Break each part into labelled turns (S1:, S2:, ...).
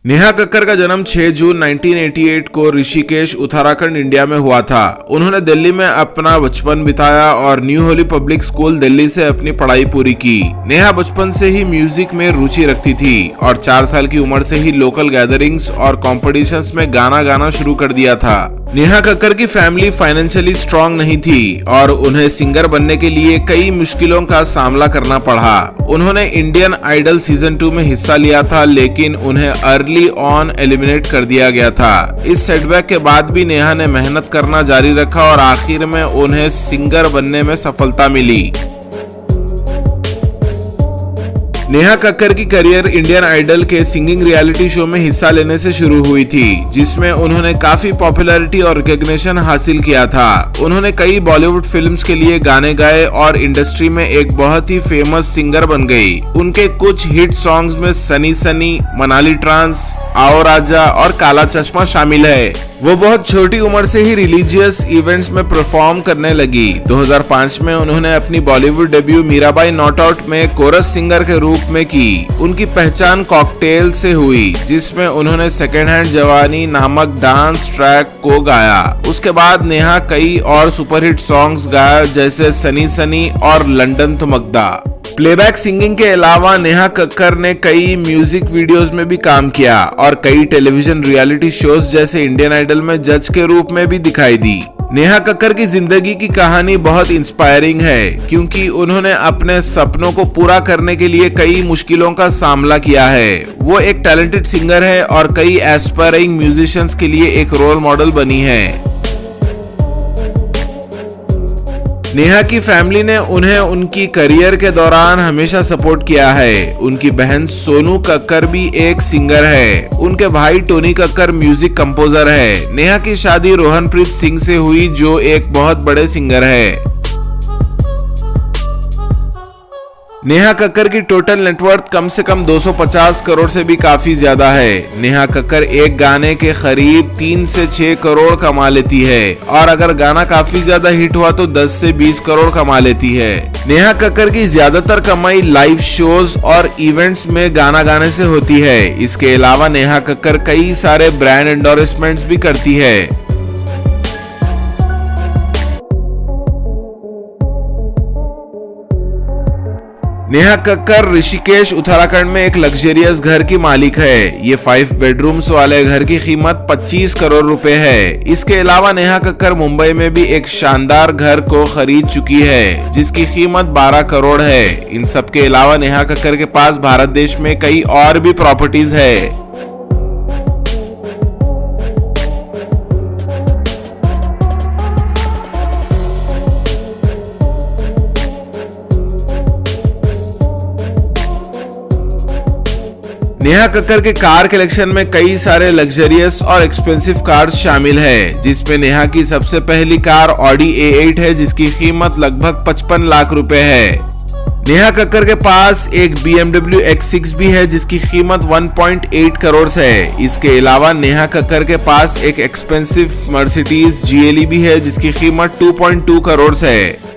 S1: नेहा कक्कर का जन्म 6 जून 1988 को ऋषिकेश, उत्तराखंड, इंडिया में हुआ था। उन्होंने दिल्ली में अपना बचपन बिताया और new Holi public school Delhi से अपनी पढ़ाई पूरी की। नेहा बचपन से ही म्यूजिक में रुचि रखती थी और 4 साल की उम्र से ही लोकल गैदरिंग्स और कॉम्पिटिशन्स में गाना गाना शुरू कर दिया था। नेहा कक्कर की फैमिली फाइनेंशियली स्ट्रांग नहीं थी और उन्हें सिंगर बनने के लिए कई मुश्किलों का सामना करना पड़ा। उन्होंने इंडियन आइडल सीजन 2 में हिस्सा लिया था, लेकिन उन्हें अर्ली ऑन एलिमिनेट कर दिया गया था। इस सेटबैक के बाद भी नेहा ने मेहनत करना जारी रखा और आखिर में उन्हें सिंगर बनने में सफलता मिली। नेहा कक्कर की करियर इंडियन आइडल के सिंगिंग रियलिटी शो में हिस्सा लेने से शुरू हुई थी, जिसमें उन्होंने काफी पॉपुलैरिटी और रिकॉग्निशन हासिल किया था। उन्होंने कई बॉलीवुड फिल्म्स के लिए गाने गाए और इंडस्ट्री में एक बहुत ही फेमस सिंगर बन गई। उनके कुछ हिट सॉन्ग्स में सनी सनी, मनाली ट्रांस, आओ राजा और काला चश्मा शामिल है। वो बहुत छोटी उम्र से ही रिलीजियस इवेंट्स में परफॉर्म करने लगी। 2005 में उन्होंने अपनी Bollywood debut Mirabai not out में कोरस सिंगर के रूप में की। उनकी पहचान कॉकटेल से हुई, जिसमें उन्होंने सेकेंड हैंड जवानी नामक डांस ट्रैक को गाया। उसके बाद नेहा कई और सुपरहिट सॉन्ग्स गाया, जैसे सनी सनी और लंदन थमकदा। प्लेबैक सिंगिंग के अलावा नेहा कक्कर ने कई म्यूजिक वीडियोस में भी काम किया और कई टेलीविजन रियलिटी शोज जैसे इंडियन आइडल में जज के रूप में भी दिखाई दी। नेहा कक्कर की जिंदगी की कहानी बहुत इंस्पायरिंग है, क्योंकि उन्होंने अपने सपनों को पूरा करने के लिए कई मुश्किलों का सामना किया है। वो एक टैलेंटेड सिंगर है और कई एस्पायरिंग म्यूजिशियंस के लिए एक रोल मॉडल बनी है। नेहा की फैमिली ने उन्हें उनकी करियर के दौरान हमेशा सपोर्ट किया है। उनकी बहन सोनू कक्कर भी एक सिंगर है। उनके भाई टोनी कक्कर म्यूजिक कंपोजर है। नेहा की शादी रोहनप्रीत सिंह से हुई, जो एक बहुत बड़े सिंगर है। नेहा कक्कर की टोटल नेटवर्थ कम से कम 250 करोड़ से भी काफी ज्यादा है। नेहा कक्कर एक गाने के करीब 3 से 6 करोड़ कमा लेती है और अगर गाना काफी ज्यादा हिट हुआ तो 10 से 20 करोड़ कमा लेती है। नेहा कक्कर की ज्यादातर कमाई लाइव शोज और इवेंट्स में गाना गाने से होती है। इसके अलावा नेहा कक्कर कई सारे ब्रांड एंडोर्समेंट्स भी करती है। नेहा कक्कर ऋषिकेश, उत्तराखंड में एक लग्जरियस घर की मालिक है। ये 5 बेडरूम्स वाले घर की कीमत 25 करोड़ रुपए है। इसके अलावा नेहा कक्कर मुंबई में भी एक शानदार घर को खरीद चुकी है, जिसकी कीमत 12 करोड़ है। इन सब के अलावा नेहा कक्कर के पास भारत देश में कई और भी प्रॉपर्टीज है। नेहा कक्कर के कार कलेक्शन में कई सारे लग्जरियस और एक्सपेंसिव कार्स शामिल है, जिसमें नेहा की सबसे पहली कार ऑडी A8 है, जिसकी कीमत लगभग 55 लाख रुपए है। नेहा कक्कर के पास एक BMW X6 भी है, जिसकी कीमत 1.8 करोड़ है। इसके अलावा नेहा कक्कर के पास एक एक्सपेंसिव मर्सिडीज GLE भी है, जिसकी कीमत 2.2 करोड़ है।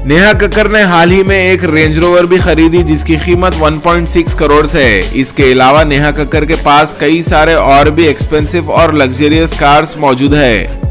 S1: नेहा कक्कर ने हाल ही में एक रेंज रोवर भी खरीदी, जिसकी कीमत 1.6 करोड़ है। इसके अलावा नेहा कक्कर के पास कई सारे और भी एक्सपेंसिव और लग्जरियस कार्स मौजूद है।